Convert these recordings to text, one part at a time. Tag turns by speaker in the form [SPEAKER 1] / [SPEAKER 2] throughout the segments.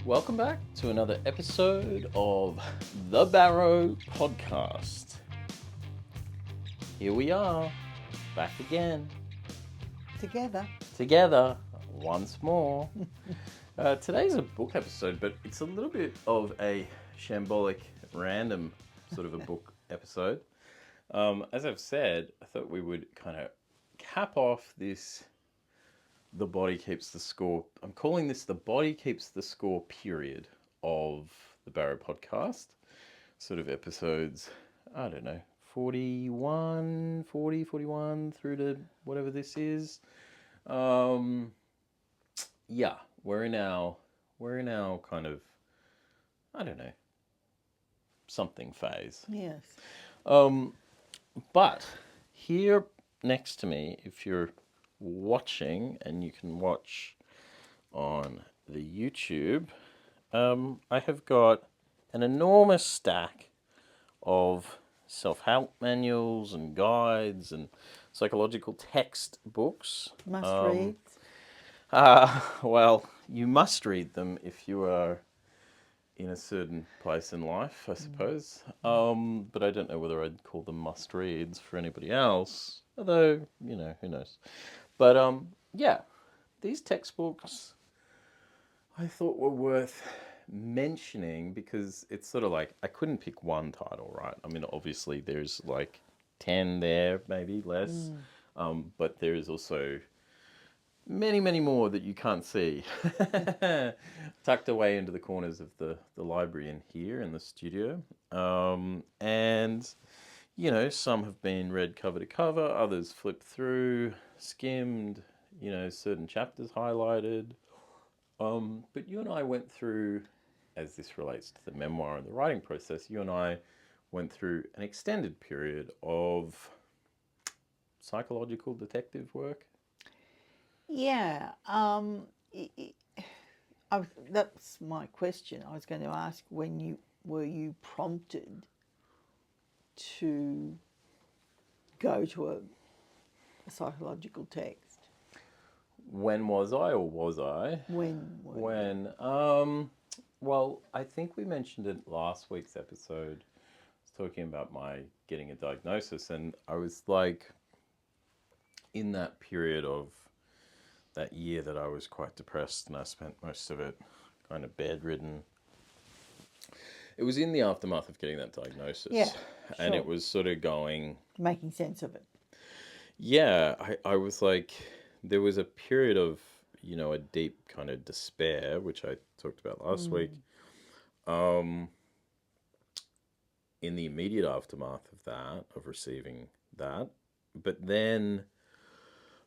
[SPEAKER 1] Welcome back to another episode of the BARROW Podcast. Here we are, back again. Together, once more. Today's a book episode, but it's a little bit of a shambolic, random sort of a book episode. As I've said, I thought we would kind of cap off this The Body Keeps the Score. I'm calling this The Body Keeps the Score period of the BARROW Podcast. Sort of episodes, I don't know, 41 through to whatever this is. Yeah, we're in our kind of, I don't know, something phase.
[SPEAKER 2] Yes.
[SPEAKER 1] But here next to me, if you're watching, and you can watch on the YouTube, I have got an enormous stack of self-help manuals and guides and psychological textbooks.
[SPEAKER 2] Must read.
[SPEAKER 1] Well, you must read them if you are in a certain place in life, I suppose. But I don't know whether I'd call them must-reads for anybody else. Although, you know, who knows. But, yeah, these textbooks I thought were worth mentioning because it's sort of like, I couldn't pick one title, right? I mean, obviously there's like 10 there, maybe less. But there's also many, many more that you can't see. Tucked away into the corners of the library in here in the studio. And, you know, some have been read cover to cover, others flipped through, skimmed, you know, certain chapters highlighted. But you and I went through, as this relates to the memoir and the writing process, you and I went through an extended period of psychological detective work.
[SPEAKER 2] Yeah. That's my question. I was going to ask, were you prompted to go to a psychological text?
[SPEAKER 1] When was I, or was I?
[SPEAKER 2] When?
[SPEAKER 1] Well, I think we mentioned it last week's episode. I was talking about my getting a diagnosis, and I was like, in that period of that year that I was quite depressed, and I spent most of it kind of bedridden. It was in the aftermath of getting that diagnosis.
[SPEAKER 2] Yeah,
[SPEAKER 1] and
[SPEAKER 2] sure.
[SPEAKER 1] it was sort of going...
[SPEAKER 2] Making sense of it.
[SPEAKER 1] Yeah, I was like, there was a period of, you know, a deep kind of despair, which I talked about last week. In the immediate aftermath of that, of receiving that. But then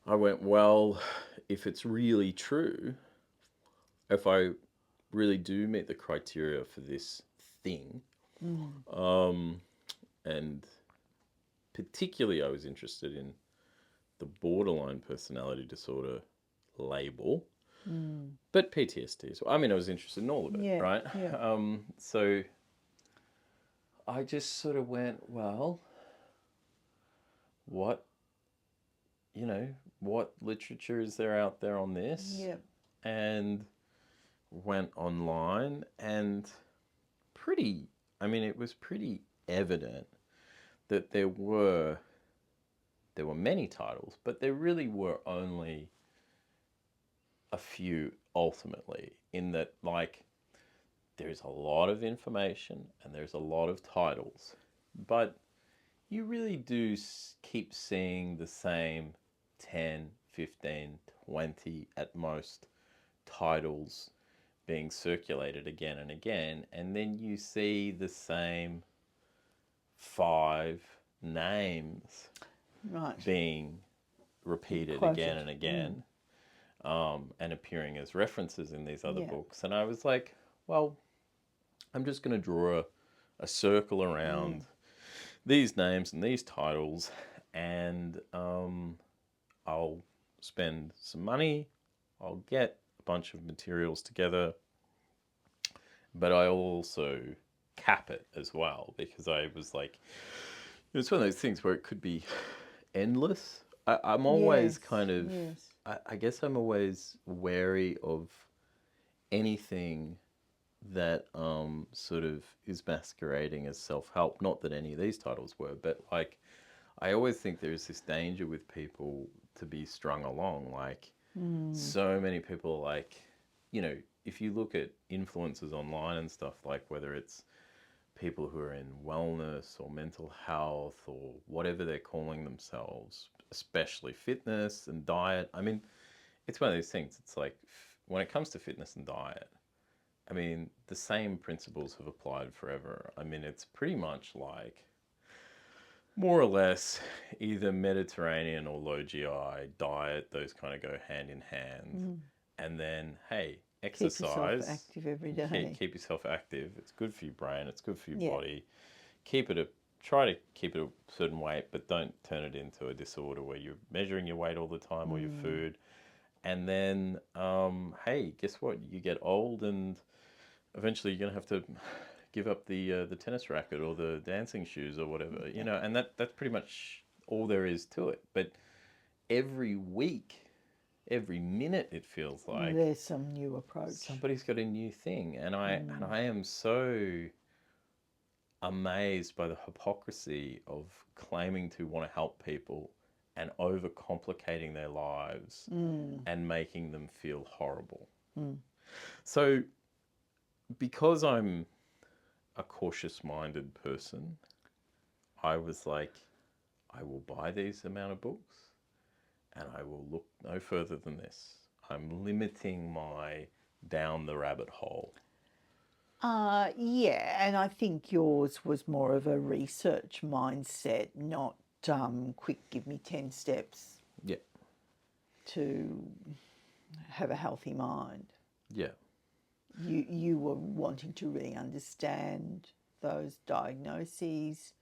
[SPEAKER 1] I went, well, if it's really true, if I really do meet the criteria for this thing, and particularly I was interested in the borderline personality disorder label, but PTSD. So, I mean, I was interested in all of it, right?
[SPEAKER 2] Yeah.
[SPEAKER 1] So I just sort of went, well, what literature is there out there on this?
[SPEAKER 2] Yeah.
[SPEAKER 1] And went online, and it was pretty evident that there were many titles, but there really were only a few ultimately, in that, like, there's a lot of information and there's a lot of titles, but you really do keep seeing the same 10, 15, 20 at most titles being circulated again and again, and then you see the same 5 names being repeated again and again, and appearing as references in these other books. And I was like, well, I'm just going to draw a circle around these names and these titles, and I'll spend some money, I'll get a bunch of materials together, but I'll also cap it as well, because I was like, it's one of those things where it could be endless I'm always
[SPEAKER 2] Yes,
[SPEAKER 1] kind of,
[SPEAKER 2] yes.
[SPEAKER 1] I guess I'm always wary of anything that sort of is masquerading as self-help. Not that any of these titles were, but like, I always think there's this danger with people to be strung along. Like, so many people, like, you know, if you look at influencers online and stuff, like whether it's people who are in wellness or mental health or whatever they're calling themselves, especially fitness and diet. I mean, it's one of those things. It's like when it comes to fitness and diet, I mean, the same principles have applied forever. I mean, it's pretty much like more or less either Mediterranean or low GI diet, those kind of go hand in hand. And then, hey,
[SPEAKER 2] Keep yourself
[SPEAKER 1] exercise.
[SPEAKER 2] active every day.
[SPEAKER 1] Keep yourself active. It's good for your brain. It's good for your
[SPEAKER 2] Yeah.
[SPEAKER 1] body. Try to keep it a certain weight, but don't turn it into a disorder where you're measuring your weight all the time or your food. And then, hey, guess what? You get old, and eventually you're gonna have to give up the tennis racket or the dancing shoes or whatever, you know. And that's pretty much all there is to it. But every week, every minute, it feels like
[SPEAKER 2] There's some new approach.
[SPEAKER 1] somebody's got a new thing, and I am so amazed by the hypocrisy of claiming to want to help people and overcomplicating their lives and making them feel horrible. So, because I'm a cautious-minded person, I was like, I will buy these amount of books, and I will look no further than this. I'm limiting my down the rabbit hole.
[SPEAKER 2] Yeah, and I think yours was more of a research mindset, not quick, give me 10 steps
[SPEAKER 1] Yeah.
[SPEAKER 2] to have a healthy mind.
[SPEAKER 1] Yeah.
[SPEAKER 2] You were wanting to really understand those diagnoses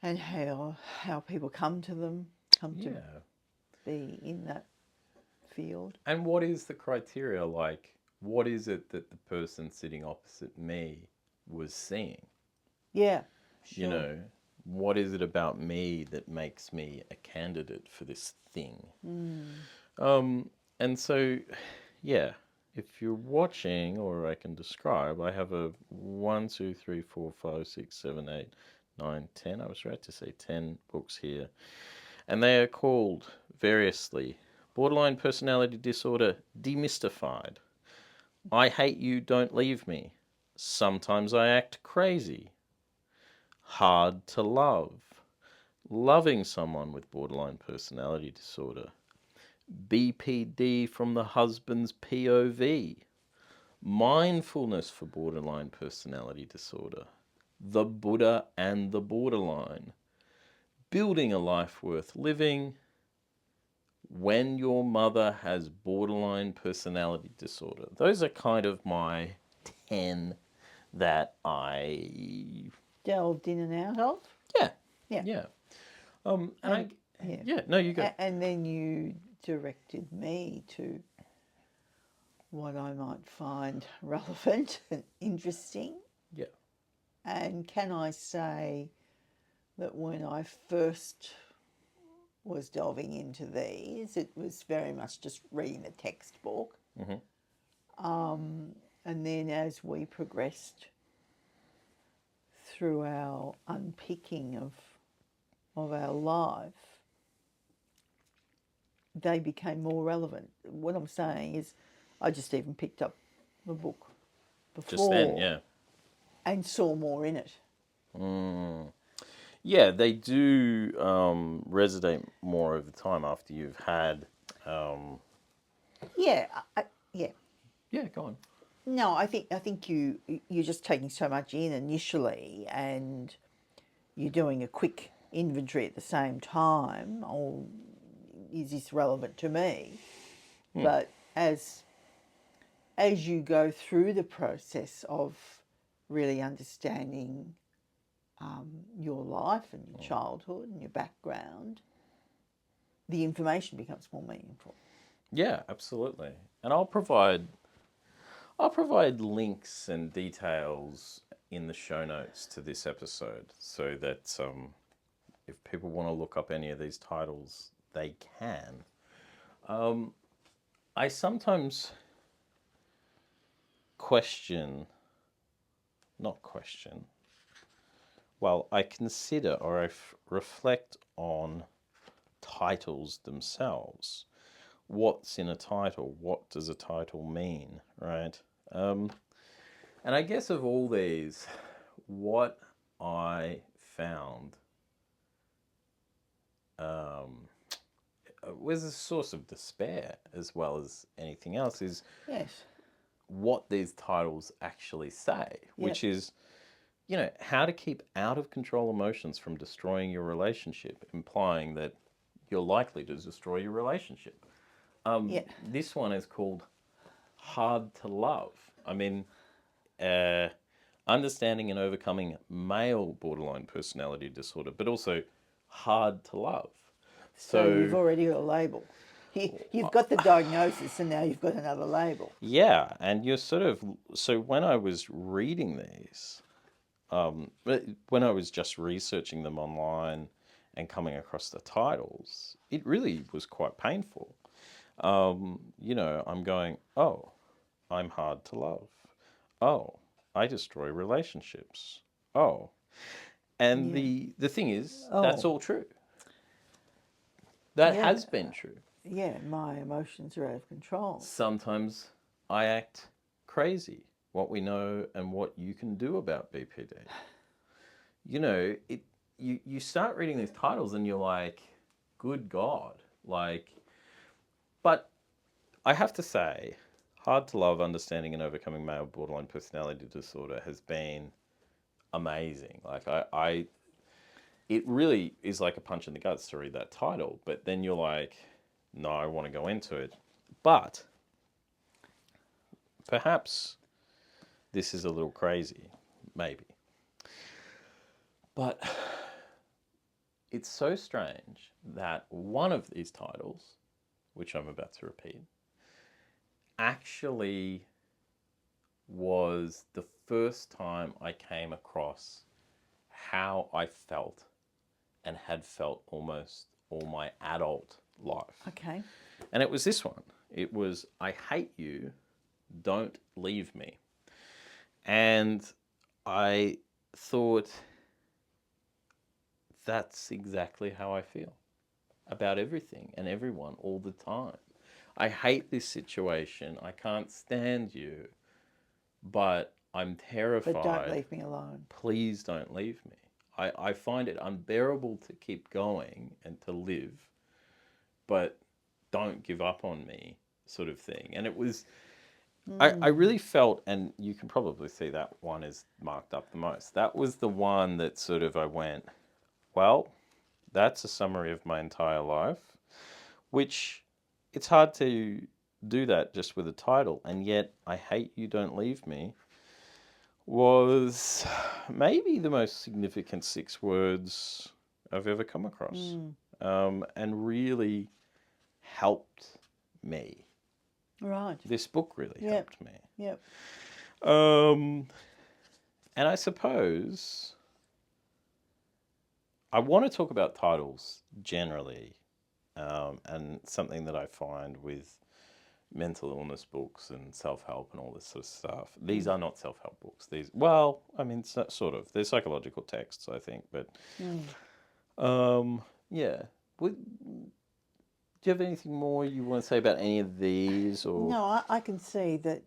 [SPEAKER 2] and how people come to them, to be in that field.
[SPEAKER 1] And what is the criteria? Like, what is it that the person sitting opposite me was seeing?
[SPEAKER 2] Yeah, sure.
[SPEAKER 1] You know, what is it about me that makes me a candidate for this thing? And so, yeah, if you're watching, or I can describe, I have a 1, 2, 3, 4, 5, 6, 7, 8, 9, 10. I was right to say 10 books here. And they are called variously Borderline Personality Disorder Demystified, I Hate You, Don't Leave Me, Sometimes I Act Crazy, Hard to Love, Loving Someone with Borderline Personality Disorder, BPD from the Husband's POV, Mindfulness for Borderline Personality Disorder, The Buddha and the Borderline, Building a Life Worth Living, When Your Mother Has Borderline Personality Disorder. Those are kind of my 10 that I
[SPEAKER 2] Delved in and out of.
[SPEAKER 1] Yeah. No, you go.
[SPEAKER 2] And then you directed me to what I might find relevant and interesting.
[SPEAKER 1] Yeah.
[SPEAKER 2] And can I say that when I first was delving into these, it was very much just reading the textbook. And then as we progressed through our unpicking of our life, they became more relevant. What I'm saying is I just even picked up the book before.
[SPEAKER 1] Just then, yeah.
[SPEAKER 2] And saw more in it.
[SPEAKER 1] Yeah, they do resonate more over time after you've had...
[SPEAKER 2] Yeah.
[SPEAKER 1] Yeah, go on.
[SPEAKER 2] No, I think you're just taking so much in initially, and you're doing a quick inventory at the same time. Or is this relevant to me? But as you go through the process of really understanding your life and your childhood and your background, the information becomes more meaningful.
[SPEAKER 1] Yeah, absolutely. And I'll provide links and details in the show notes to this episode so that if people want to look up any of these titles, they can. I sometimes I consider or I reflect on titles themselves. What's in a title? What does a title mean, right? And I guess of all these, what I found was a source of despair as well as anything else is what these titles actually say, which is, how to keep out of control emotions from destroying your relationship, implying that you're likely to destroy your relationship. This one is called Hard to Love. I mean, understanding and overcoming male borderline personality disorder, but also hard to love.
[SPEAKER 2] So you've already got a label. You've got the diagnosis and now you've got another label.
[SPEAKER 1] Yeah, and you're so when I was reading these, when I was just researching them online and coming across the titles, it really was quite painful. I'm going, oh, I'm hard to love. Oh, I destroy relationships. Oh. And the thing is, that's all true. That has been true.
[SPEAKER 2] Yeah, my emotions are out of control.
[SPEAKER 1] Sometimes I act crazy. What we know and what you can do about BPD. You start reading these titles and you're like, good God. But I have to say, Hard to Love, Understanding and Overcoming Male Borderline Personality Disorder has been amazing. It really is like a punch in the guts to read that title, but then you're like, no, I want to go into it. But perhaps this is a little crazy, maybe. But it's so strange that one of these titles, which I'm about to repeat, actually was the first time I came across how I felt and had felt almost all my adult life.
[SPEAKER 2] Okay.
[SPEAKER 1] And it was this one. It was, I hate you, don't leave me. And I thought, that's exactly how I feel about everything and everyone all the time. I hate this situation. I can't stand you, but I'm terrified.
[SPEAKER 2] But don't leave me alone.
[SPEAKER 1] Please don't leave me. I find it unbearable to keep going and to live, but don't give up on me, sort of thing. And it was, I really felt, and you can probably see that one is marked up the most. That was the one that sort of I went, well, that's a summary of my entire life, which it's hard to do that just with a title. And yet, I hate you, don't leave me, was maybe the most significant 6 words I've ever come across, and really helped me.
[SPEAKER 2] Right.
[SPEAKER 1] This book really helped me.
[SPEAKER 2] Yep.
[SPEAKER 1] And I suppose I want to talk about titles generally, and something that I find with mental illness books and self-help and all this sort of stuff. These are not self-help books. Sort of. They're psychological texts, I think. But, yeah. Do you have anything more you want to say about any of these? Or
[SPEAKER 2] No, I can see that,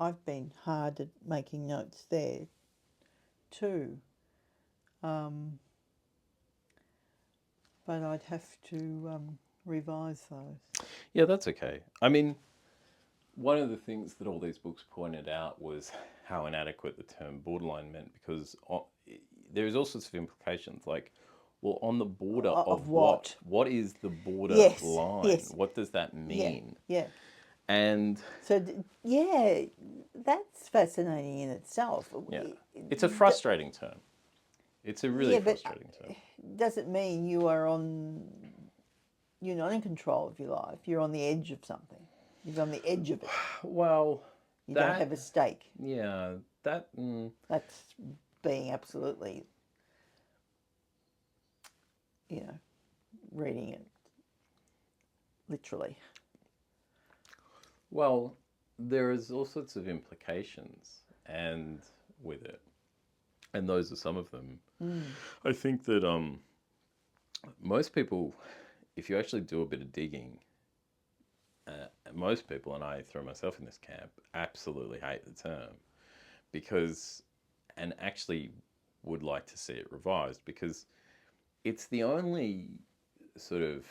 [SPEAKER 2] I've been hard at making notes there too. But I'd have to revise those.
[SPEAKER 1] Yeah, that's okay. I mean, one of the things that all these books pointed out was how inadequate the term borderline meant, because there's all sorts of implications, like, well, on the border of what? What is the border line?
[SPEAKER 2] Yes.
[SPEAKER 1] What does that mean?
[SPEAKER 2] Yeah.
[SPEAKER 1] And
[SPEAKER 2] so, that's fascinating in itself.
[SPEAKER 1] Yeah, it's a frustrating term. It's a really frustrating term.
[SPEAKER 2] Does it mean you're not in control of your life? You're on the edge of something. You're on the edge of it.
[SPEAKER 1] Well,
[SPEAKER 2] you don't have a stake.
[SPEAKER 1] Yeah, that.
[SPEAKER 2] That's being absolutely reading it literally.
[SPEAKER 1] Well, there is all sorts of implications and with it, and those are some of them. I think that most people, if you actually do a bit of digging, most people, and I throw myself in this camp, absolutely hate the term because, and actually would like to see it revised because it's the only sort of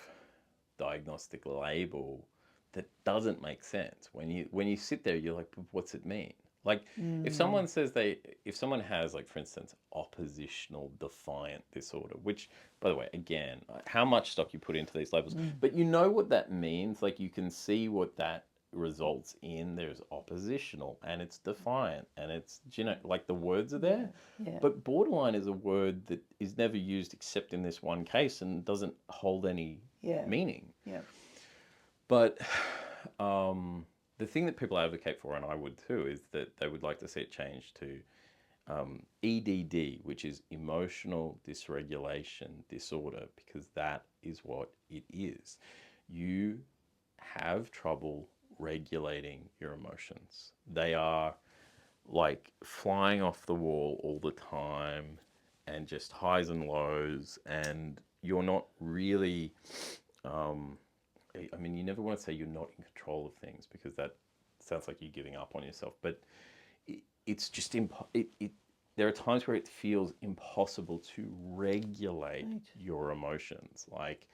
[SPEAKER 1] diagnostic label that doesn't make sense. When you sit there, you're like, what's it mean? Like, if someone says if someone has, like, for instance, oppositional defiant disorder, which, by the way, again, how much stock you put into these labels, but you know what that means. Like, you can see what that results in. There's oppositional and it's defiant and it's, like the words are there.
[SPEAKER 2] Yeah.
[SPEAKER 1] But borderline is a word that is never used except in this one case and doesn't hold any meaning.
[SPEAKER 2] Yeah.
[SPEAKER 1] But the thing that people advocate for, and I would too, is that they would like to see it changed to EDD, which is emotional dysregulation disorder, because that is what it is. You have trouble regulating your emotions. They are like flying off the wall all the time and just highs and lows, and you're not really... I mean, you never want to say you're not in control of things because that sounds like you're giving up on yourself. But it's just there are times where it feels impossible to regulate your emotions, like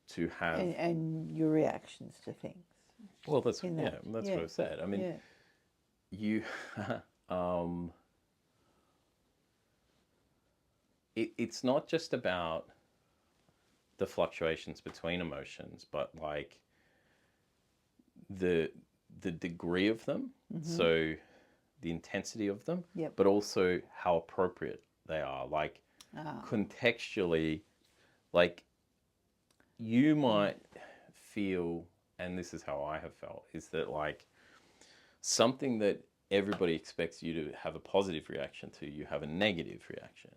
[SPEAKER 1] to have
[SPEAKER 2] and your reactions to things.
[SPEAKER 1] Well, that's what I said. I mean, you it's not just about the fluctuations between emotions, but like the degree of them, so the intensity of them, but also how appropriate they are. Like contextually, like you might feel, and this is how I have felt, is that like something that everybody expects you to have a positive reaction to, you have a negative reaction.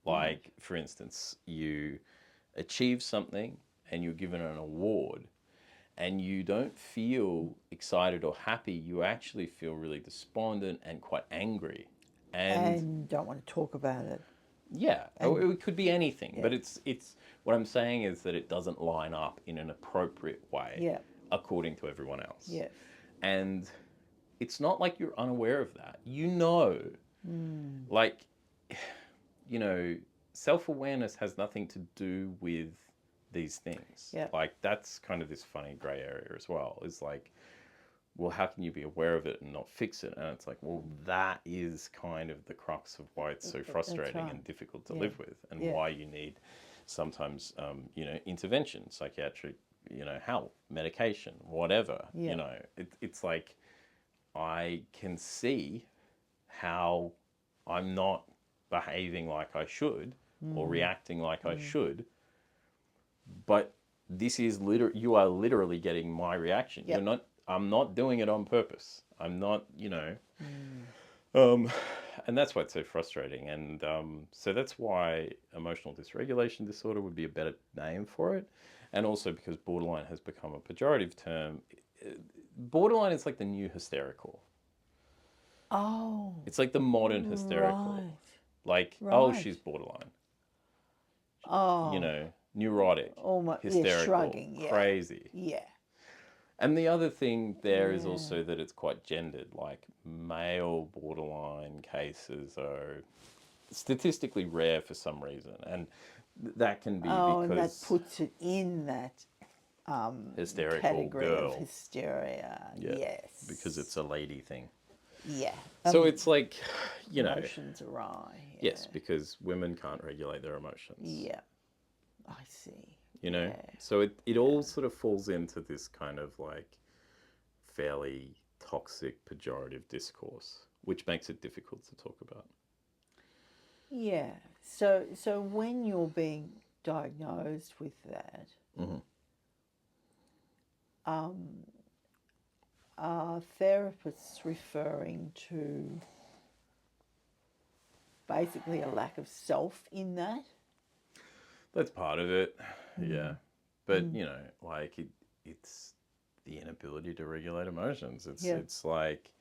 [SPEAKER 1] Like, for instance, you achieve something and you're given an award and you don't feel excited or happy, you actually feel really despondent and quite angry.
[SPEAKER 2] And don't want to talk about it.
[SPEAKER 1] Yeah, it could be anything, but it's what I'm saying is that it doesn't line up in an appropriate way according to everyone else.
[SPEAKER 2] Yeah.
[SPEAKER 1] And it's not like you're unaware of that. Like, self-awareness has nothing to do with these things.
[SPEAKER 2] Yeah.
[SPEAKER 1] Like, that's kind of this funny gray area as well. It's like, well, how can you be aware of it and not fix it? And it's like, well, that is kind of the crux of why it's so frustrating and difficult to live with, and why you need sometimes, intervention, psychiatric, help, medication, whatever. It's like, I can see how I'm not behaving like I should or reacting like I should, but this is you are literally getting my reaction. I'm not doing it on purpose. I'm not, and that's why it's so frustrating. And so that's why emotional dysregulation disorder would be a better name for it. And also because borderline has become a pejorative term. Borderline is like the new hysterical.
[SPEAKER 2] Oh.
[SPEAKER 1] It's like the modern hysterical.
[SPEAKER 2] Right.
[SPEAKER 1] Like, oh, she's borderline.
[SPEAKER 2] Oh.
[SPEAKER 1] Neurotic, hysterical,
[SPEAKER 2] shrugging,
[SPEAKER 1] crazy.
[SPEAKER 2] Yeah.
[SPEAKER 1] And the other thing there is also that it's quite gendered. Like, male borderline cases are statistically rare for some reason. And that can be because...
[SPEAKER 2] and that puts it in that
[SPEAKER 1] hysterical
[SPEAKER 2] category
[SPEAKER 1] girl.
[SPEAKER 2] Of hysteria. Yes.
[SPEAKER 1] Because it's a lady thing.
[SPEAKER 2] Yeah.
[SPEAKER 1] So it's like,
[SPEAKER 2] emotions awry.
[SPEAKER 1] Yes, because women can't regulate their emotions.
[SPEAKER 2] Yeah. I see.
[SPEAKER 1] So it all sort of falls into this kind of like fairly toxic pejorative discourse, which makes it difficult to talk about. Yeah.
[SPEAKER 2] So when you're being diagnosed with that, are therapists referring to basically a lack of self in that?
[SPEAKER 1] That's part of it. Yeah. But, you know, like it's the inability to regulate emotions. It's like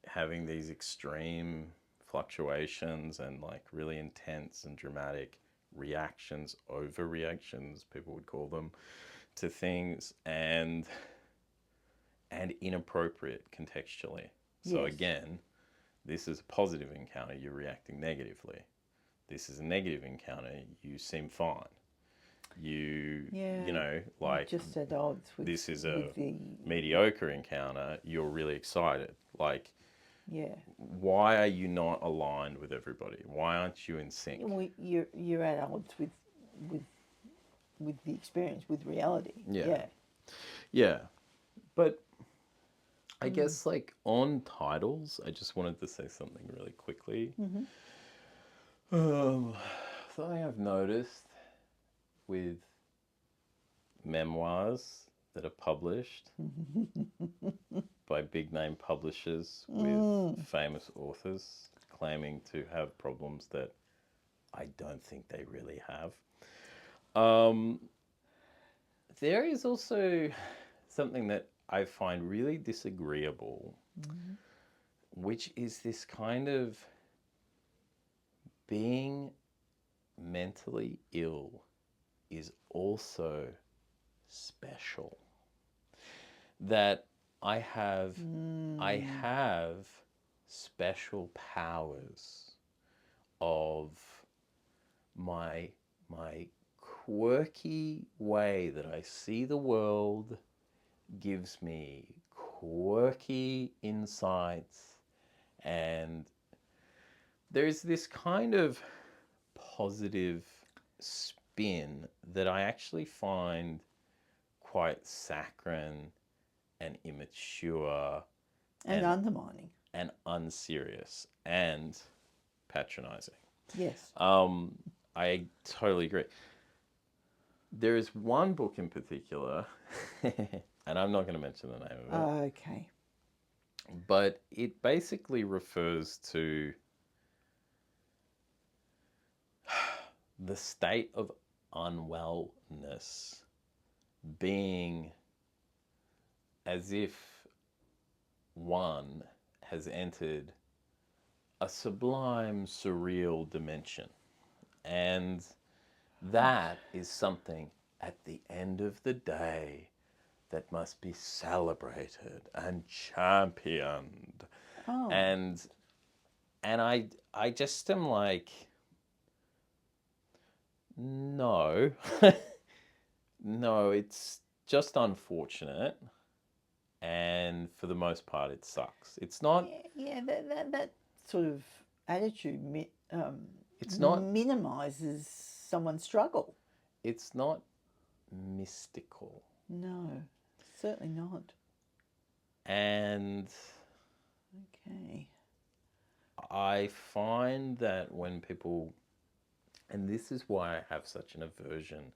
[SPEAKER 1] having these extreme fluctuations and like really intense and dramatic reactions, overreactions, people would call them, to things, and inappropriate contextually. So again, this is a positive encounter, you're reacting negatively. This is a negative encounter, you seem fine. You know, like
[SPEAKER 2] just at odds with
[SPEAKER 1] this is a
[SPEAKER 2] the
[SPEAKER 1] mediocre encounter, you're really excited. Like,
[SPEAKER 2] yeah.
[SPEAKER 1] why are you not aligned with everybody? Why aren't you in sync?
[SPEAKER 2] Well, you're at odds with the experience, with reality.
[SPEAKER 1] Yeah. Yeah. But I guess like on titles, I just wanted to say something really quickly. Something I've noticed with memoirs that are published by big name publishers with famous authors claiming to have problems that I don't think they really have. There is also something that I find really disagreeable, which is this kind of being mentally ill is also special. That I have special powers of my quirky way that I see the world gives me quirky insights, and there's this kind of positive spin that I actually find quite saccharine and immature
[SPEAKER 2] and undermining
[SPEAKER 1] and unserious and patronizing.
[SPEAKER 2] Yes.
[SPEAKER 1] I totally agree. There is one book in particular, and I'm not going to mention the name of it.
[SPEAKER 2] Okay.
[SPEAKER 1] But it basically refers to the state of unwellness being as if one has entered a sublime, surreal dimension. And that is something at the end of the day that must be celebrated and championed.
[SPEAKER 2] Oh.
[SPEAKER 1] And I just am like, no. No, it's just unfortunate. And for the most part, it sucks. It's not...
[SPEAKER 2] Yeah, that sort of attitude
[SPEAKER 1] it's not
[SPEAKER 2] minimises someone's struggle.
[SPEAKER 1] It's not mystical.
[SPEAKER 2] No, certainly not.
[SPEAKER 1] And
[SPEAKER 2] okay,
[SPEAKER 1] I find that when people, and this is why I have such an aversion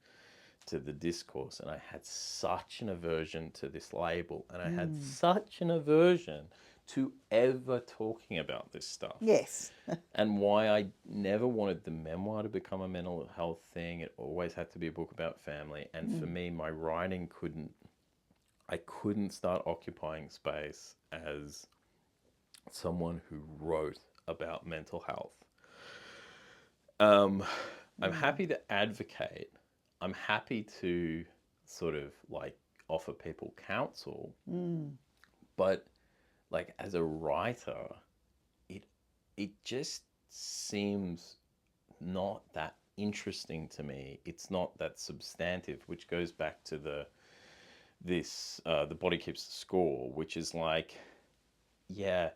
[SPEAKER 1] to the discourse, and I had such an aversion to this label, and I had such an aversion to ever talking about this stuff.
[SPEAKER 2] Yes.
[SPEAKER 1] And why I never wanted the memoir to become a mental health thing. It always had to be a book about family. And for me, my writing I couldn't start occupying space as someone who wrote about mental health. I'm happy to advocate. I'm happy to sort of like offer people counsel. But like as a writer, it just seems not that interesting to me. It's not that substantive, which goes back to the body keeps the score, which is like, yeah,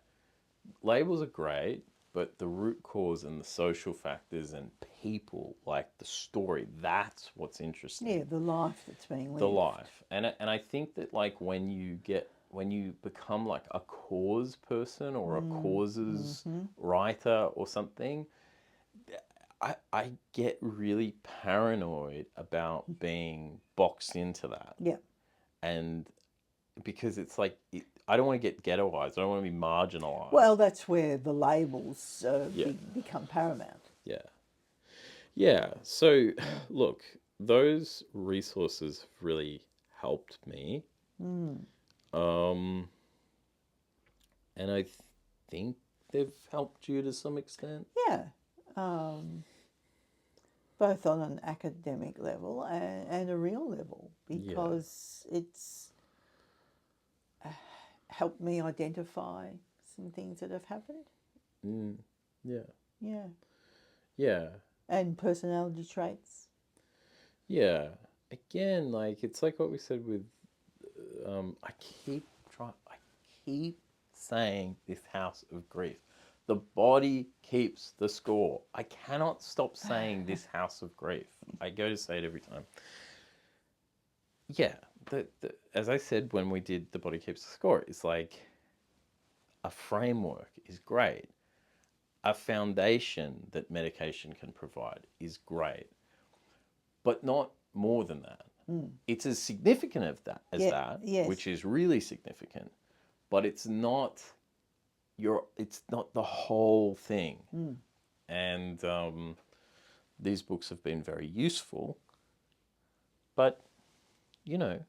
[SPEAKER 1] labels are great, but the root cause and the social factors and people, like the story, that's what's interesting.
[SPEAKER 2] Yeah, the life that's being lived.
[SPEAKER 1] The life. And I think that like when you become like a cause person or a causes writer or something, I get really paranoid about being boxed into that.
[SPEAKER 2] Yeah.
[SPEAKER 1] And because it's like, I don't want to get ghettoized. I don't want to be marginalized.
[SPEAKER 2] Well, that's where the labels become paramount.
[SPEAKER 1] Yeah. Yeah. So, look, those resources have really helped me. Um, and I think they've helped you to some extent.
[SPEAKER 2] Yeah. Both on an academic level and a real level, because it's helped me identify some things that have happened.
[SPEAKER 1] Yeah.
[SPEAKER 2] Yeah.
[SPEAKER 1] Yeah.
[SPEAKER 2] And personality traits.
[SPEAKER 1] Yeah. Again, like, it's like what we said with, I keep saying this house of grief. The body keeps the score. I cannot stop saying this house of grief. I go to say it every time. Yeah, as I said when we did The Body Keeps the Score, it's like a framework is great. A foundation that medication can provide is great, but not more than that. It's as significant as that,
[SPEAKER 2] yes.
[SPEAKER 1] which is really significant, but it's not the whole thing. And these books have been very useful, but you know,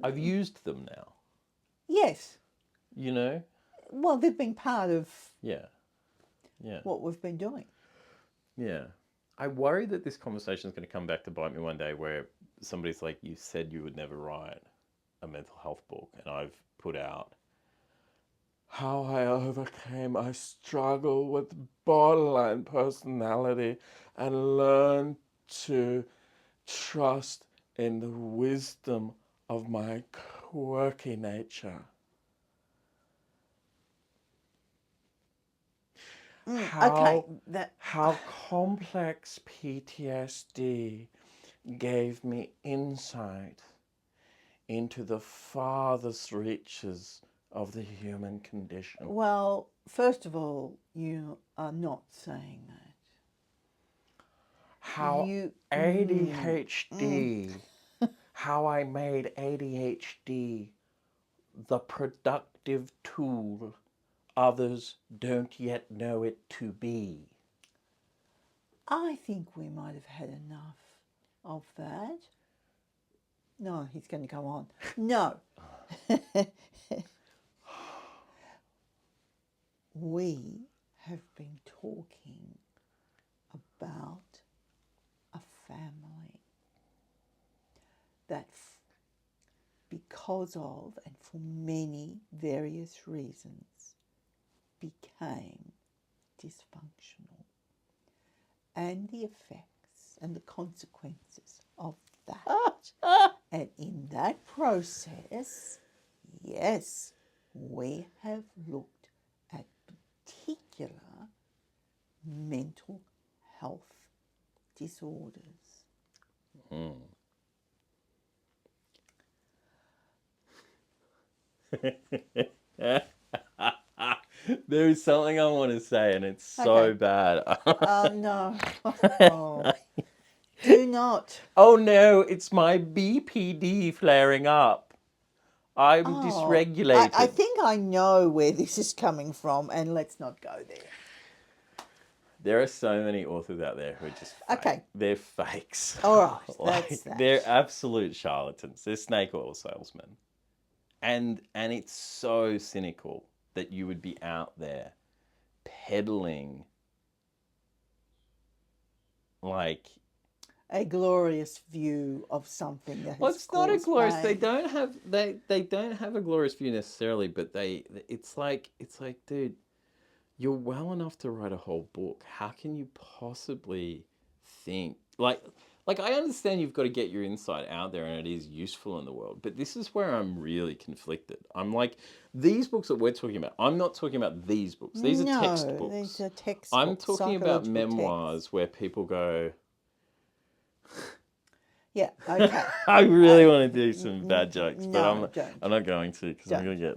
[SPEAKER 1] I've used them now.
[SPEAKER 2] Yes.
[SPEAKER 1] You know?
[SPEAKER 2] Well, they've been part of
[SPEAKER 1] Yeah.
[SPEAKER 2] what we've been doing.
[SPEAKER 1] Yeah. I worry that this conversation is going to come back to bite me one day where somebody's like, you said you would never write a mental health book, and I've put out how I overcame a struggle with borderline personality and learned to trust in the wisdom of my quirky nature. How complex PTSD gave me insight into the farthest reaches of the human condition.
[SPEAKER 2] Well, first of all, you are not saying that.
[SPEAKER 1] How ADHD, how I made ADHD the productive tool others don't yet know it to be.
[SPEAKER 2] I think we might have had enough of that. No, he's going to go on. No. We have been talking about a family that because of and for many various reasons became dysfunctional, and the effects and the consequences of that. And in that process, yes, we have looked at particular mental health disorders.
[SPEAKER 1] There is something I want to say, and it's so bad.
[SPEAKER 2] No. Oh. Do not.
[SPEAKER 1] Oh no, it's my BPD flaring up. I'm dysregulated.
[SPEAKER 2] I think I know where this is coming from, and let's not go there.
[SPEAKER 1] There are so many authors out there who are just fake.
[SPEAKER 2] Okay.
[SPEAKER 1] They're fakes.
[SPEAKER 2] All right, that's that.
[SPEAKER 1] They're absolute charlatans. They're snake oil salesmen. And it's so cynical that you would be out there peddling like
[SPEAKER 2] a glorious view of something that has
[SPEAKER 1] well, it's not a glorious.
[SPEAKER 2] pain.
[SPEAKER 1] They don't have a glorious view necessarily, but it's like, dude, you're well enough to write a whole book. How can you possibly think like I understand you've got to get your insight out there and it is useful in the world, but this is where I'm really conflicted. I'm like, these books that we're talking about, I'm not talking about these books. These are textbooks.
[SPEAKER 2] These are textbooks.
[SPEAKER 1] I'm talking about memoirs where people go,
[SPEAKER 2] yeah, okay.
[SPEAKER 1] I really want to do some bad jokes, but
[SPEAKER 2] don't.
[SPEAKER 1] I'm not going to because I'm going to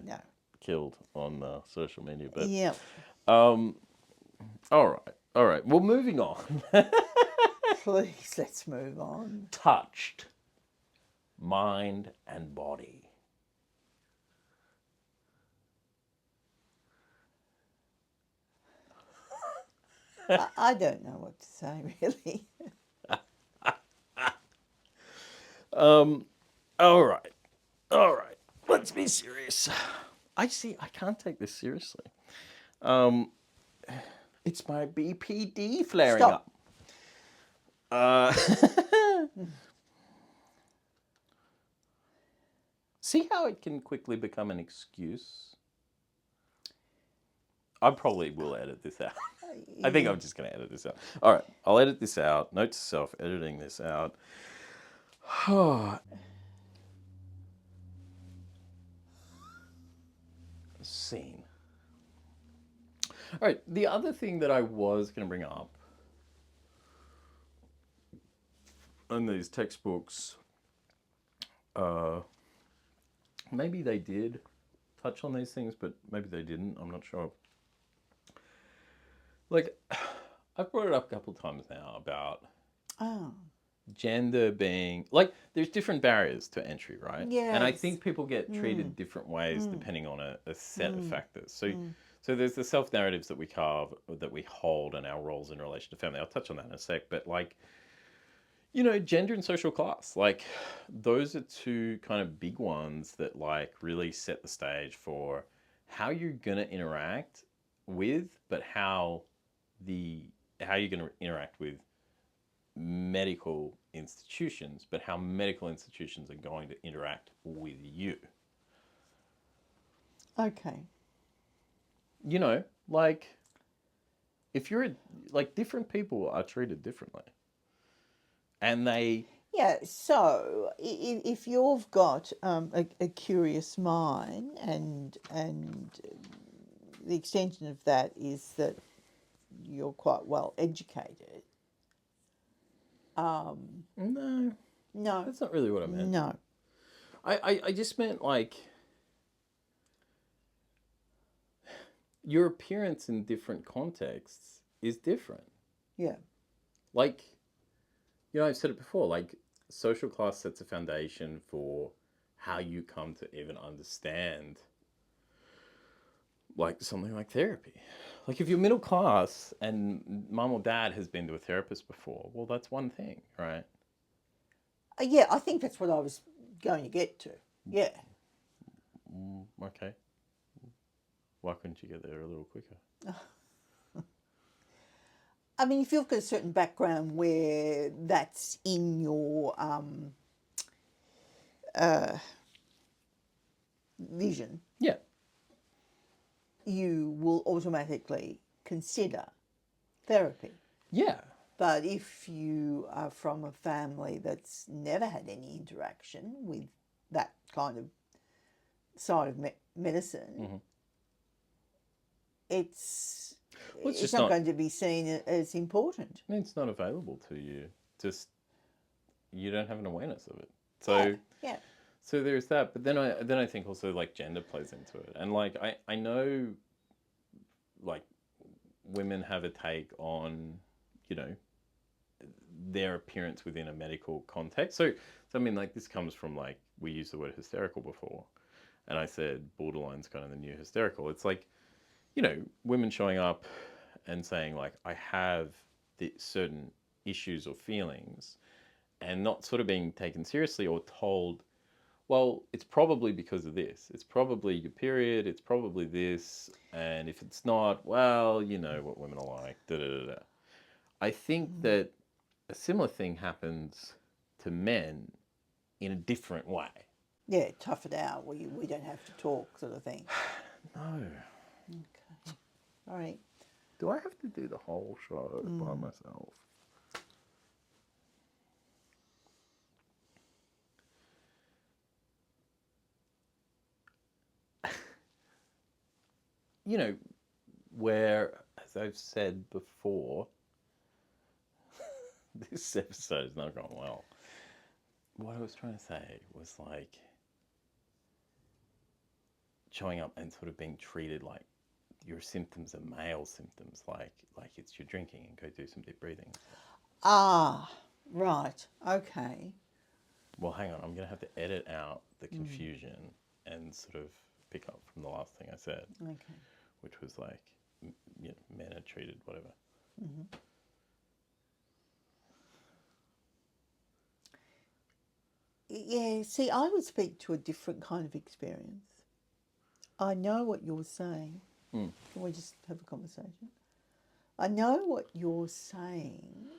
[SPEAKER 1] get killed on social media. But
[SPEAKER 2] yeah.
[SPEAKER 1] all right. Well, moving on.
[SPEAKER 2] Please, let's move on.
[SPEAKER 1] Touched, mind and body.
[SPEAKER 2] I don't know what to say, really.
[SPEAKER 1] All right. Let's be serious. I can't take this seriously. It's my BPD flaring
[SPEAKER 2] Stop.
[SPEAKER 1] up. See how it can quickly become an excuse? I probably will edit this out. I think I'm just going to edit this out. All right, I'll edit this out. Note to self, editing this out. Scene. All right, the other thing that I was going to bring up in these textbooks, maybe they did touch on these things, but maybe they didn't. I'm not sure. Like, I've brought it up a couple of times now about gender being, like, there's different barriers to entry, right?
[SPEAKER 2] Yes.
[SPEAKER 1] And I think people get treated different ways depending on a set of factors. So there's the self-narratives that we carve, that we hold, and our roles in relation to family. I'll touch on that in a sec, but like, you know, gender and social class, like, those are two kind of big ones that like really set the stage for how you're going to interact with, but how you're going to interact with medical institutions, but how medical institutions are going to interact with you.
[SPEAKER 2] Okay.
[SPEAKER 1] You know, like, if you're like, different people are treated differently, and they.
[SPEAKER 2] Yeah, so if you've got a curious mind, and the extension of that is that you're quite well educated.
[SPEAKER 1] No,
[SPEAKER 2] No,
[SPEAKER 1] that's not really what I meant.
[SPEAKER 2] no.
[SPEAKER 1] I just meant, like, your appearance in different contexts is different.
[SPEAKER 2] Yeah.
[SPEAKER 1] Like, you know, I've said it before, like, social class sets a foundation for how you come to even understand, like, something like therapy. Like, if you're middle class and mum or dad has been to a therapist before, well, that's one thing, right?
[SPEAKER 2] Yeah, I think that's what I was going to get to. Yeah.
[SPEAKER 1] Okay. Why couldn't you get there a little quicker?
[SPEAKER 2] I mean, if you've got a certain background where that's in your vision,
[SPEAKER 1] Yeah.
[SPEAKER 2] you will automatically consider therapy.
[SPEAKER 1] Yeah.
[SPEAKER 2] But if you are from a family that's never had any interaction with that kind of side of medicine, it's
[SPEAKER 1] just
[SPEAKER 2] not going to be seen as important.
[SPEAKER 1] It's not available to you. Just, you don't have an awareness of it. So
[SPEAKER 2] Yeah.
[SPEAKER 1] So there's that. But then I think also, like, gender plays into it. And like, I know, like, women have a take on, you know, their appearance within a medical context. So I mean, like, this comes from, like, we used the word hysterical before, and I said borderline's kind of the new hysterical. It's like, you know, women showing up and saying, like, I have certain issues or feelings, and not sort of being taken seriously or told, well, it's probably because of this. It's probably your period. It's probably this. And if it's not, well, you know what women are like. Da, da, da, da. I think that a similar thing happens to men in a different way.
[SPEAKER 2] Yeah, tough it out. We don't have to talk, sort of thing.
[SPEAKER 1] No.
[SPEAKER 2] Okay. All right.
[SPEAKER 1] Do I have to do the whole show by myself? You know, where, as I've said before, this episode is not going well. What I was trying to say was, like, showing up and sort of being treated like your symptoms are male symptoms, like it's your drinking, and go do some deep breathing.
[SPEAKER 2] Ah, right. Okay.
[SPEAKER 1] Well, hang on, I'm going to have to edit out the confusion and sort of pick up from the last thing I said.
[SPEAKER 2] Okay.
[SPEAKER 1] Which was like, you know, men are treated whatever.
[SPEAKER 2] Yeah, see, I would speak to a different kind of experience. I know what you're saying. Can we just have a conversation? I know what you're saying,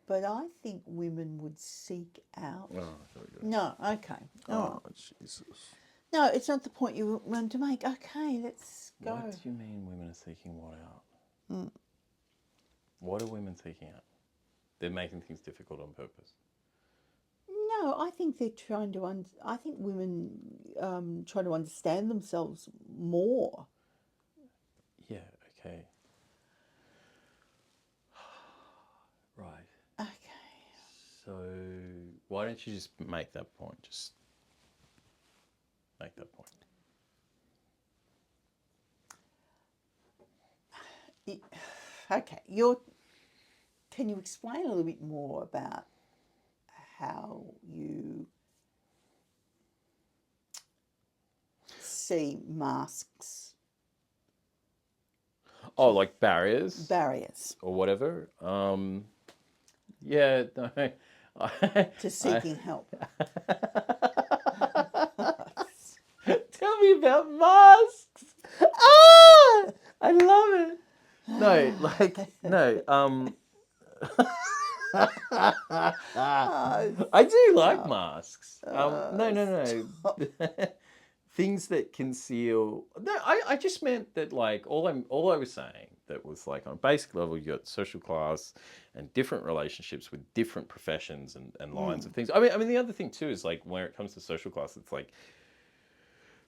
[SPEAKER 2] but I think women would seek out.
[SPEAKER 1] Oh, I thought you were...
[SPEAKER 2] No, okay.
[SPEAKER 1] Oh, Jesus.
[SPEAKER 2] No, it's not the point you want to make. Okay, let's go.
[SPEAKER 1] What do you mean women are seeking what out? What are women seeking out? They're making things difficult on purpose.
[SPEAKER 2] No, I think they're trying to. I think women try to understand themselves more.
[SPEAKER 1] Yeah. Okay. Right.
[SPEAKER 2] Okay.
[SPEAKER 1] So why don't you just make that point? Just make that point.
[SPEAKER 2] Okay. Can you explain a little bit more about how you see masks?
[SPEAKER 1] Oh, like barriers?
[SPEAKER 2] Barriers.
[SPEAKER 1] Or whatever. Yeah, no.
[SPEAKER 2] To seeking help.
[SPEAKER 1] Tell me about masks. Ah! I love it. No, like, no. I do like masks. No. Things that conceal. No, I just meant that, like, all I was saying that was, like, on a basic level, you got social class and different relationships with different professions and lines of things. I mean the other thing too is, like, when it comes to social class, it's like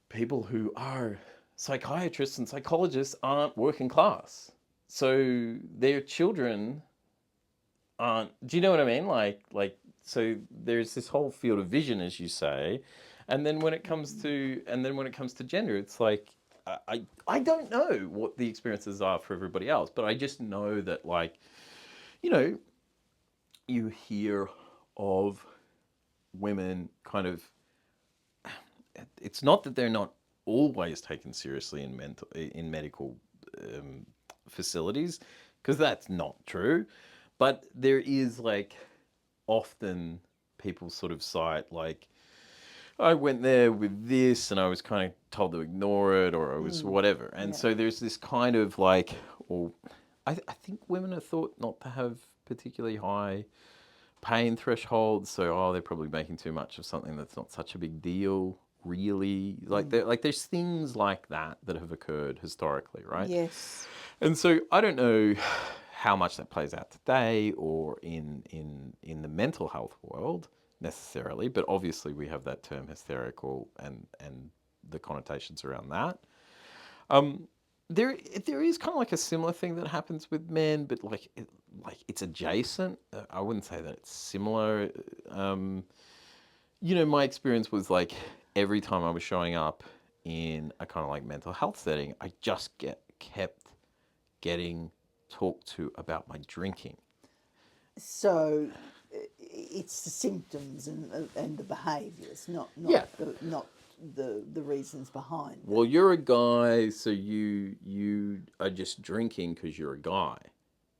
[SPEAKER 1] people who are psychiatrists and psychologists aren't working class, so their children aren't. Do you know what I mean? Like so there's this whole field of vision, as you say, and then when it comes to gender, it's like I don't know what the experiences are for everybody else, but I just know that, like, you know, you hear of women kind of. It's not that they're not always taken seriously in medical facilities, because that's not true. But there is, like, often people sort of cite, like, I went there with this and I was kind of told to ignore it, or I was whatever. And so there's this kind of, like, or I think women are thought not to have particularly high pain thresholds. So, they're probably making too much of something that's not such a big deal, really. Like, there's things like that have occurred historically, right?
[SPEAKER 2] Yes.
[SPEAKER 1] And so I don't know how much that plays out today or in the mental health world necessarily, but obviously we have that term hysterical and the connotations around that. There is kind of like a similar thing that happens with men, but like it's adjacent. I wouldn't say that it's similar. You know, my experience was, like, every time I was showing up in a kind of like mental health setting, I just kept getting talked to about my drinking.
[SPEAKER 2] So it's the symptoms and the behaviours, not the reasons behind it.
[SPEAKER 1] Well, you're a guy, so you are just drinking because you're a guy,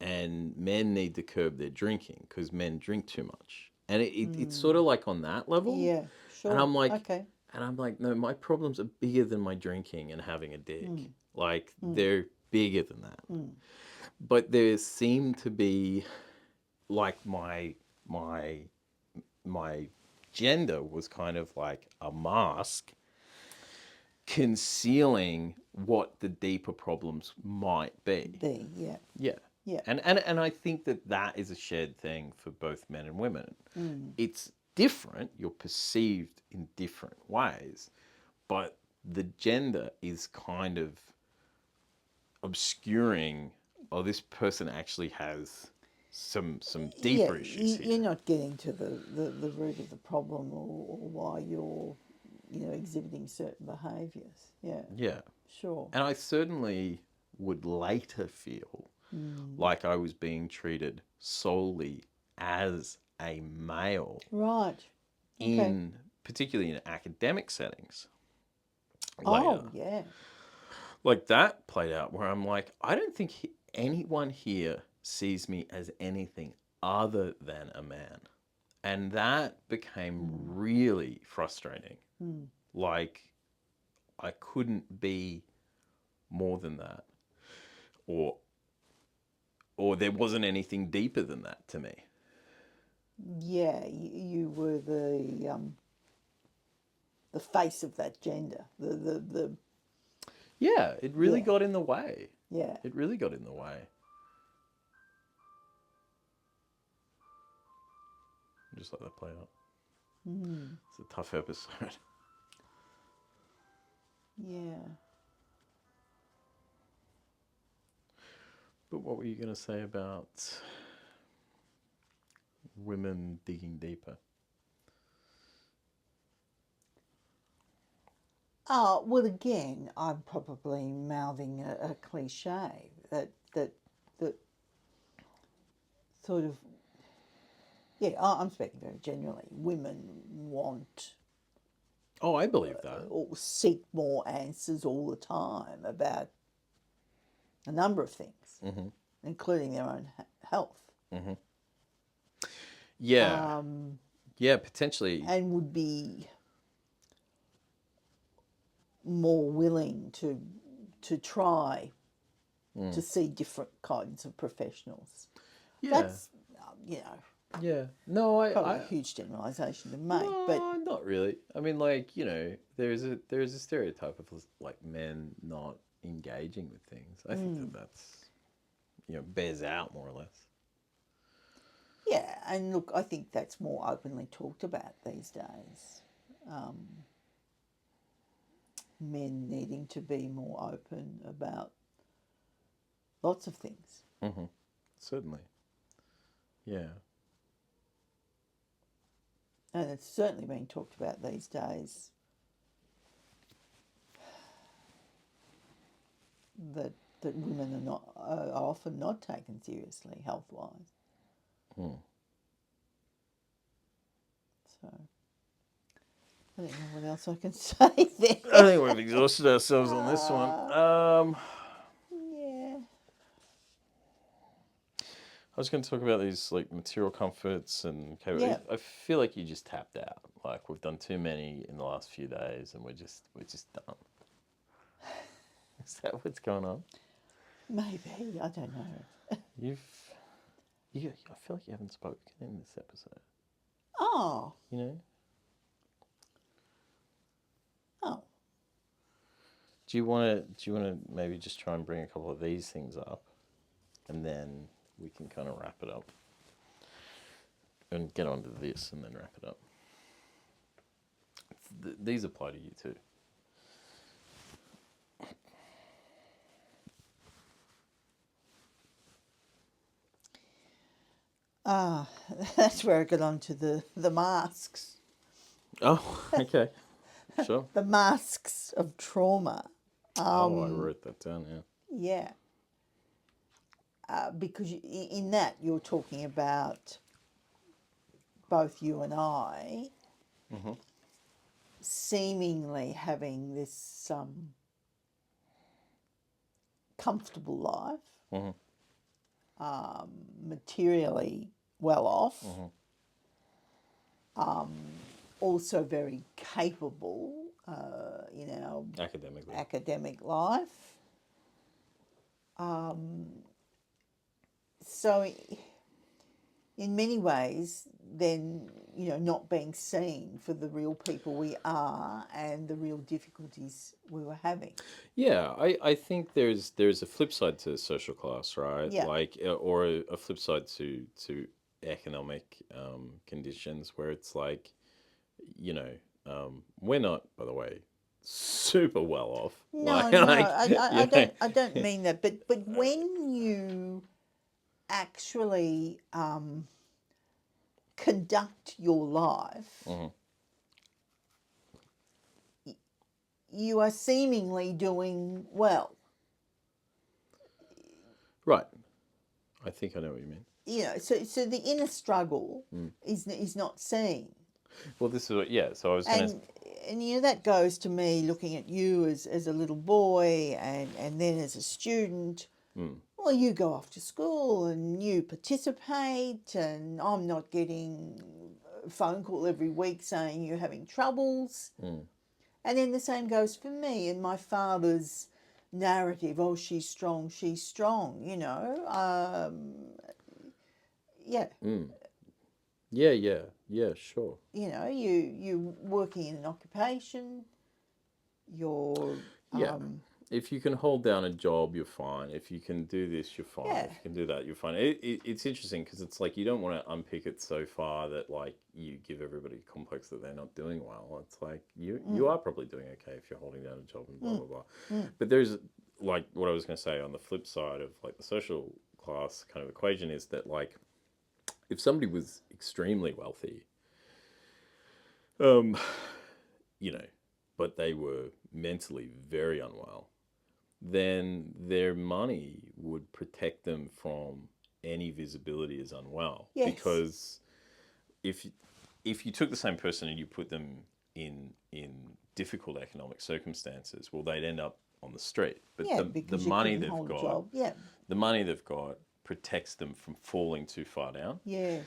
[SPEAKER 1] and men need to curb their drinking because men drink too much, and it's sort of like on that level.
[SPEAKER 2] Yeah, sure.
[SPEAKER 1] And I'm like,
[SPEAKER 2] okay.
[SPEAKER 1] And I'm like, no, my problems are bigger than my drinking and having a dick. Like, they're bigger than that. But there seemed to be, like, my gender was kind of like a mask concealing what the deeper problems might be.
[SPEAKER 2] Yeah.
[SPEAKER 1] Yeah. And I think that is a shared thing for both men and women. It's different, you're perceived in different ways, but the gender is kind of obscuring, oh, this person actually has some deeper issues here.
[SPEAKER 2] You're not getting to the root of the problem or why you're, exhibiting certain behaviours. Yeah.
[SPEAKER 1] Yeah.
[SPEAKER 2] Sure.
[SPEAKER 1] And I certainly would later feel like I was being treated solely as a male.
[SPEAKER 2] Right. Okay.
[SPEAKER 1] Particularly in academic settings.
[SPEAKER 2] Oh,
[SPEAKER 1] Later.
[SPEAKER 2] yeah.
[SPEAKER 1] like that played out where I'm like, I don't think anyone here sees me as anything other than a man. And that became really frustrating. Like, I couldn't be more than that. Or there wasn't anything deeper than that to me.
[SPEAKER 2] Yeah, you were the face of that gender. The
[SPEAKER 1] Yeah, it really got in the way.
[SPEAKER 2] Yeah.
[SPEAKER 1] It really got in the way. Just let that play out. It's a tough episode.
[SPEAKER 2] Yeah.
[SPEAKER 1] But what were you going to say about women digging deeper?
[SPEAKER 2] Well, again, I'm probably mouthing a cliche that sort of, I'm speaking very generally. Women want
[SPEAKER 1] Oh, I believe that.
[SPEAKER 2] or seek more answers all the time about a number of things, including their own health.
[SPEAKER 1] Yeah. Yeah, potentially.
[SPEAKER 2] And would be more willing to try to see different kinds of professionals.
[SPEAKER 1] Yeah.
[SPEAKER 2] That's,
[SPEAKER 1] Yeah. No,
[SPEAKER 2] probably a huge generalisation to make,
[SPEAKER 1] no,
[SPEAKER 2] but
[SPEAKER 1] not really. I mean, like, there's a stereotype of like men not engaging with things. I think that's bears out more or less.
[SPEAKER 2] yeah, and look, I think that's more openly talked about these days. Men needing to be more open about lots of things.
[SPEAKER 1] Certainly. Yeah.
[SPEAKER 2] And it's certainly being talked about these days that women are often not taken seriously health-wise. So I don't know what else I can say there.
[SPEAKER 1] I think we've exhausted ourselves on this one.
[SPEAKER 2] Yeah.
[SPEAKER 1] I was going to talk about these like material comforts and
[SPEAKER 2] Yeah.
[SPEAKER 1] I feel like you just tapped out. Like we've done too many in the last few days, and we're just done. Is that what's going on?
[SPEAKER 2] Maybe, I don't know.
[SPEAKER 1] I feel like you haven't spoken in this episode.
[SPEAKER 2] Oh. Oh.
[SPEAKER 1] Do you want to maybe just try and bring a couple of these things up, and then we can kind of wrap it up and get on to this and then wrap it up. These apply to you too.
[SPEAKER 2] That's where I got on to the masks.
[SPEAKER 1] Oh, okay. Sure.
[SPEAKER 2] The masks of trauma.
[SPEAKER 1] I wrote that down, yeah.
[SPEAKER 2] Yeah. Because in that you're talking about both you and I seemingly having this comfortable life, materially well off, also very capable in our academic life. So in many ways, then, not being seen for the real people we are and the real difficulties we were having.
[SPEAKER 1] Yeah, I think there's a flip side to social class, right?
[SPEAKER 2] Yeah.
[SPEAKER 1] Like, or a flip side to economic conditions where it's like, we're not, by the way, super well off.
[SPEAKER 2] No, I don't mean that. But when you actually conduct your life, you are seemingly doing well.
[SPEAKER 1] Right. I think I know what you mean.
[SPEAKER 2] So the inner struggle is not seen.
[SPEAKER 1] Well, this is what, so I was going to...
[SPEAKER 2] that goes to me looking at you as a little boy and then as a student. Well, you go off to school and you participate, and I'm not getting a phone call every week saying you're having troubles. And then the same goes for me and my father's narrative. Oh, she's strong, you know. Yeah.
[SPEAKER 1] Yeah, sure.
[SPEAKER 2] You know, you working in an occupation, you're...
[SPEAKER 1] If you can hold down a job, you're fine. If you can do this, you're fine.
[SPEAKER 2] Yeah.
[SPEAKER 1] If you can do that, you're fine. It's interesting because it's like you don't want to unpick it so far that like you give everybody a complex that they're not doing well. It's like you are probably doing okay if you're holding down a job and blah, blah, blah. But there's like what I was going to say on the flip side of like the social class kind of equation is that like if somebody was extremely wealthy, you know, but they were mentally very unwell, then their money would protect them from any visibility as unwell.
[SPEAKER 2] Yes.
[SPEAKER 1] Because if you took the same person and you put them in difficult economic circumstances, well, they'd end up on the street. But the money they've got, the money they've got protects them from falling too far down.
[SPEAKER 2] Yes.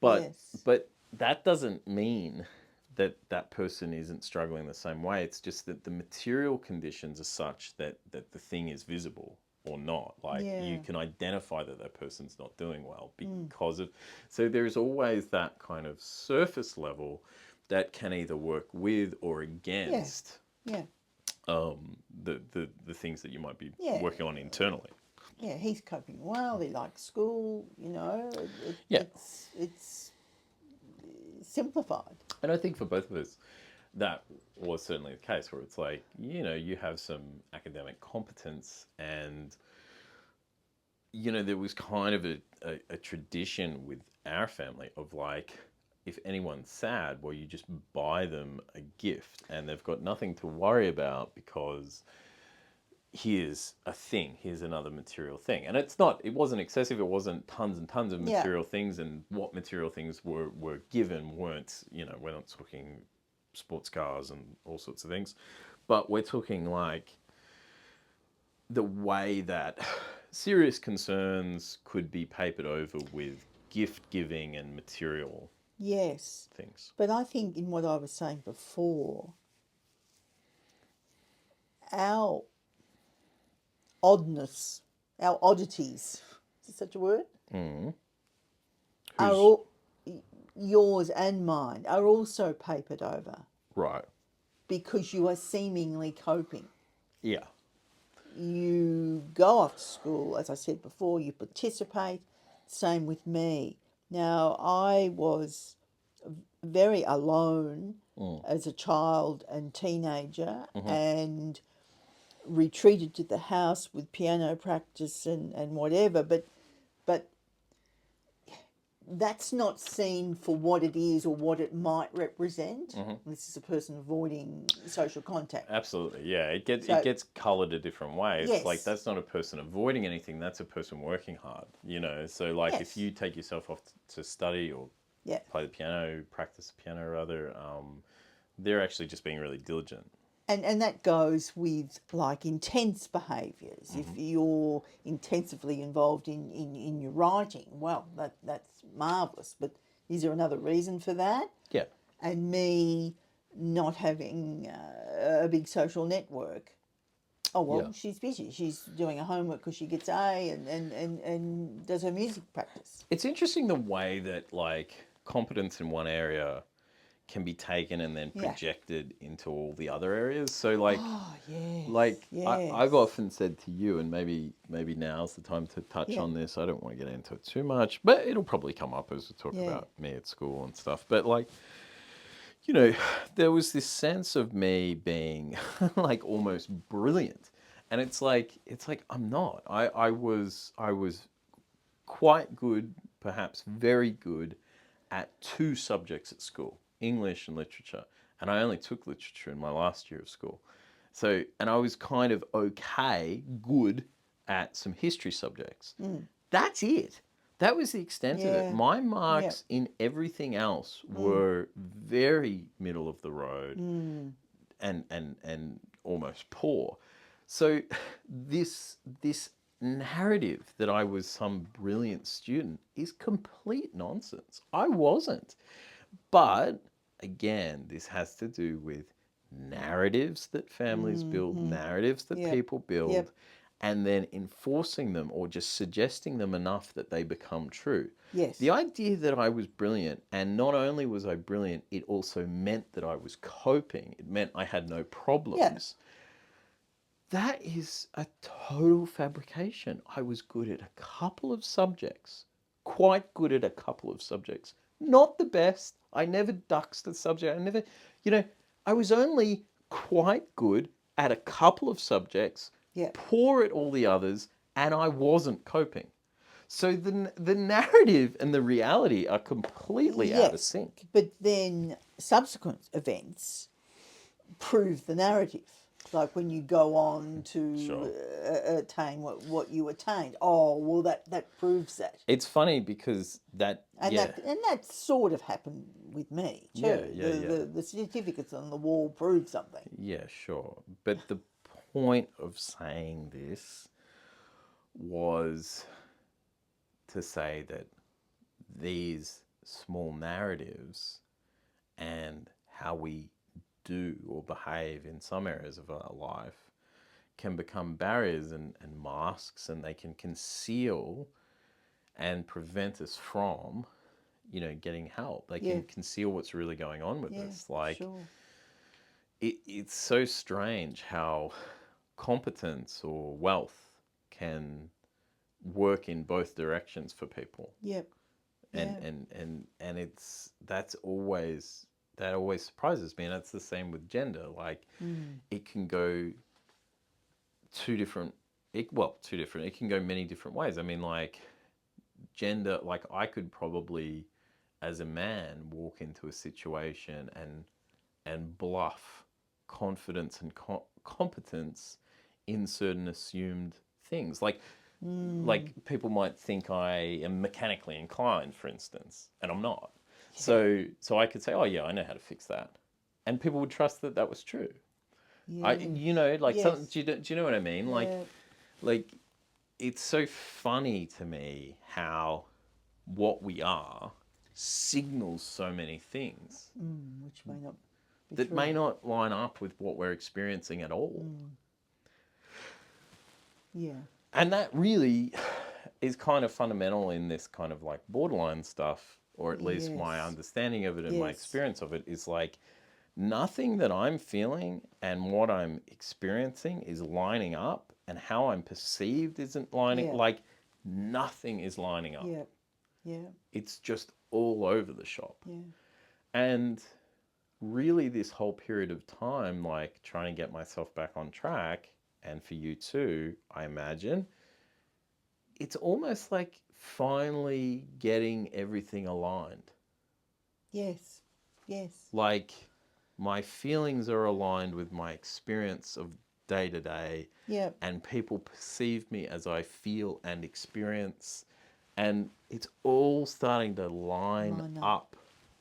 [SPEAKER 1] But that doesn't mean that person isn't struggling the same way. It's just that the material conditions are such that the thing is visible or not. Like you can identify that person's not doing well because of... So there's always that kind of surface level that can either work with or against the things that you might be working on internally.
[SPEAKER 2] Yeah, he's coping well. He likes school, you know. It's simplified.
[SPEAKER 1] And I think for both of us, that was certainly the case where it's like, you know, you have some academic competence and, you know, there was kind of a tradition with our family of like, if anyone's sad, well, you just buy them a gift and they've got nothing to worry about because here's a thing, here's another material thing. And it wasn't excessive, it wasn't tons and tons of material things, and what material things were given weren't, you know, we're not talking sports cars and all sorts of things, but we're talking like the way that serious concerns could be papered over with gift giving and material things.
[SPEAKER 2] But I think in what I was saying before, our oddness, our oddities, is such a word? Are all, yours and mine, are also papered over.
[SPEAKER 1] Right.
[SPEAKER 2] Because you are seemingly coping.
[SPEAKER 1] Yeah.
[SPEAKER 2] You go off to school, as I said before, you participate, same with me. Now, I was very alone as a child and teenager and retreated to the house with piano practice and whatever, but that's not seen for what it is or what it might represent. This is a person avoiding social contact.
[SPEAKER 1] Absolutely, yeah. It gets coloured a different way. It's like that's not a person avoiding anything, that's a person working hard, you know. So like if you take yourself off to study or play the piano, practice the piano rather, they're actually just being really diligent.
[SPEAKER 2] And that goes with like intense behaviours. If you're intensively involved in your writing, well, that's marvellous. But is there another reason for that?
[SPEAKER 1] Yeah.
[SPEAKER 2] And me not having a big social network. Oh, well, she's busy. She's doing her homework because she gets A and does her music practice.
[SPEAKER 1] It's interesting the way that like competence in one area can be taken and then projected into all the other areas. So like, I've often said to you, and maybe now's the time to touch on this. I don't want to get into it too much, but it'll probably come up as we talk about me at school and stuff. But like, you know, there was this sense of me being like almost brilliant. And it's like I'm not. I was quite good, perhaps very good at 2 subjects at school, English and literature. And I only took literature in my last year of school. So, and I was kind of good at some history subjects. That's it. That was the extent of it.
[SPEAKER 2] Yeah.
[SPEAKER 1] My marks in everything else were very middle of the road and almost poor. So this narrative that I was some brilliant student is complete nonsense. I wasn't. But again, this has to do with narratives that families build, narratives that people build, and then enforcing them or just suggesting them enough that they become true.
[SPEAKER 2] Yes.
[SPEAKER 1] The idea that I was brilliant, and not only was I brilliant, it also meant that I was coping. It meant I had no problems. That is a total fabrication. I was good at a couple of subjects, quite good at a couple of subjects. Not the best. I never duxed the subject. I never, I was only quite good at a couple of subjects, poor at all the others, and I wasn't coping. So the narrative and the reality are completely out of sync.
[SPEAKER 2] But then subsequent events prove the narrative. Like when you go on to attain what you attained. Oh, well, that proves that.
[SPEAKER 1] It's funny because that sort of happened with me too. The certificates on the wall prove something. Yeah, sure. But the point of saying this was to say that these small narratives and how we do or behave in some areas of our life can become barriers and masks, and they can conceal and prevent us from, getting help. They can conceal what's really going on with us. Like, it's so strange how competence or wealth can work in both directions for people. And that always surprises me, and that's the same with gender. Like, it can go it can go many different ways. I mean, like, gender, like, I could probably, as a man, walk into a situation and bluff confidence and competence in certain assumed things. Like people might think I am mechanically inclined, for instance, and I'm not. So I could say, oh yeah, I know how to fix that, and people would trust that was true. Something. Do you know what I mean? Like, it's so funny to me how what we are signals so many things
[SPEAKER 2] which may not be
[SPEAKER 1] that
[SPEAKER 2] true.
[SPEAKER 1] may not line up with what we're experiencing at all. And that really is kind of fundamental in this kind of like borderline stuff, or at least my understanding of it and my experience of it is like, nothing that I'm feeling and what I'm experiencing is lining up, and how I'm perceived isn't lining. Like, nothing is lining up. It's just all over the shop. And really, this whole period of time, like trying to get myself back on track, and for you too, I imagine, it's almost like finally getting everything aligned.
[SPEAKER 2] Yes.
[SPEAKER 1] Like, my feelings are aligned with my experience of day to day. And people perceive me as I feel and experience. And it's all starting to line up.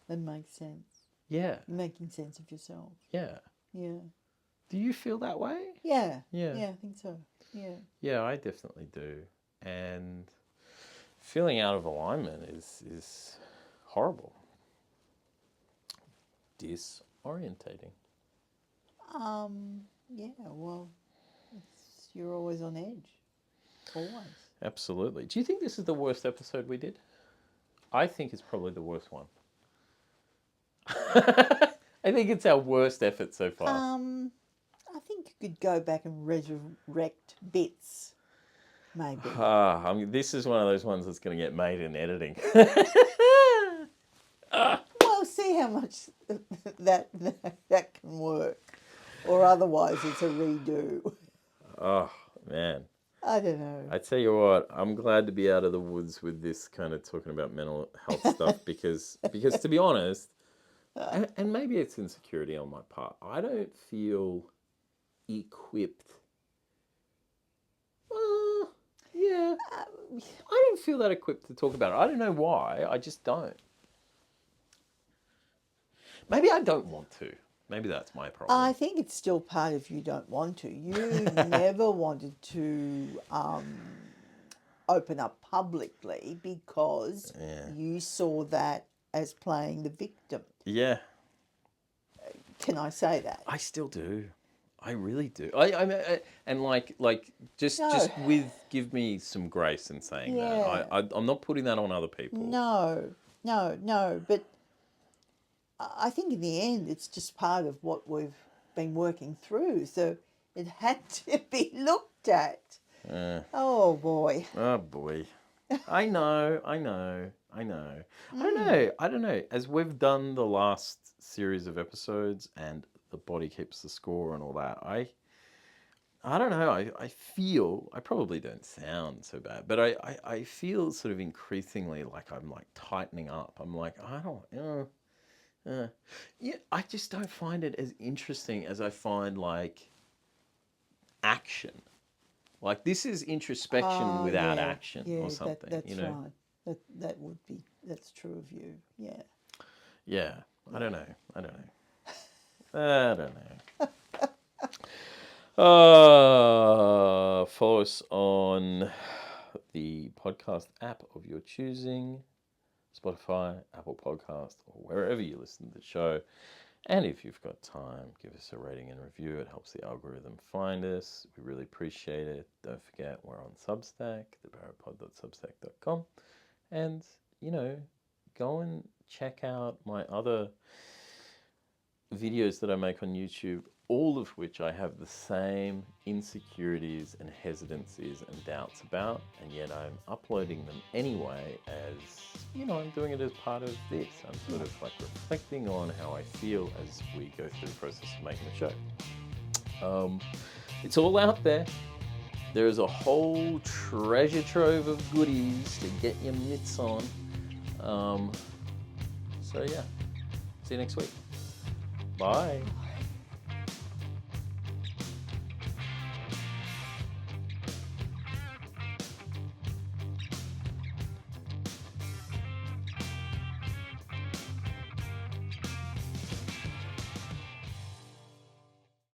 [SPEAKER 2] That makes sense.
[SPEAKER 1] Yeah.
[SPEAKER 2] You're making sense of yourself.
[SPEAKER 1] Yeah.
[SPEAKER 2] Yeah.
[SPEAKER 1] Do you feel that way?
[SPEAKER 2] Yeah. Yeah, I think so. Yeah.
[SPEAKER 1] Yeah, I definitely do. And feeling out of alignment is horrible. Disorientating.
[SPEAKER 2] Yeah, well, you're always on edge. Always.
[SPEAKER 1] Absolutely. Do you think this is the worst episode we did? I think it's probably the worst one. I think it's our worst effort so far.
[SPEAKER 2] I think you could go back and resurrect bits, maybe.
[SPEAKER 1] This is one of those ones that's going to get made in editing.
[SPEAKER 2] Well, see how much that can work. Or otherwise it's a redo.
[SPEAKER 1] Oh, man.
[SPEAKER 2] I don't know.
[SPEAKER 1] I tell you what, I'm glad to be out of the woods with this kind of talking about mental health stuff because to be honest, and maybe it's insecurity on my part, I don't feel equipped. Yeah. I don't feel that equipped to talk about it. I don't know why. I just don't. Maybe I don't want to. Maybe that's my problem.
[SPEAKER 2] I think it's still part of you don't want to. You never wanted to open up publicly because you saw that as playing the victim.
[SPEAKER 1] Yeah.
[SPEAKER 2] Can I say that?
[SPEAKER 1] I still do. I really do. Just give me some grace in saying that. I'm not putting that on other people.
[SPEAKER 2] No. But I think in the end, it's just part of what we've been working through. So it had to be looked at. Oh boy.
[SPEAKER 1] I know. I don't know. As we've done the last series of episodes and the body keeps the score and all that, I don't know. I feel, I probably don't sound so bad, but I feel sort of increasingly like I'm like tightening up. I'm like, I just don't find it as interesting as I find like action. Like this is introspection without action or something.
[SPEAKER 2] That's right. That's true of you. Yeah.
[SPEAKER 1] Yeah. I don't know. Follow us on the podcast app of your choosing, Spotify, Apple Podcast, or wherever you listen to the show. And if you've got time, give us a rating and review. It helps the algorithm find us. We really appreciate it. Don't forget, we're on Substack, thebarrowpod.substack.com. And, go and check out my other videos that I make on YouTube, all of which I have the same insecurities and hesitancies and doubts about, and yet I'm uploading them anyway as, I'm doing it as part of this. I'm sort of like reflecting on how I feel as we go through the process of making the show. It's all out there. There is a whole treasure trove of goodies to get your mitts on. So yeah, see you next week. Bye.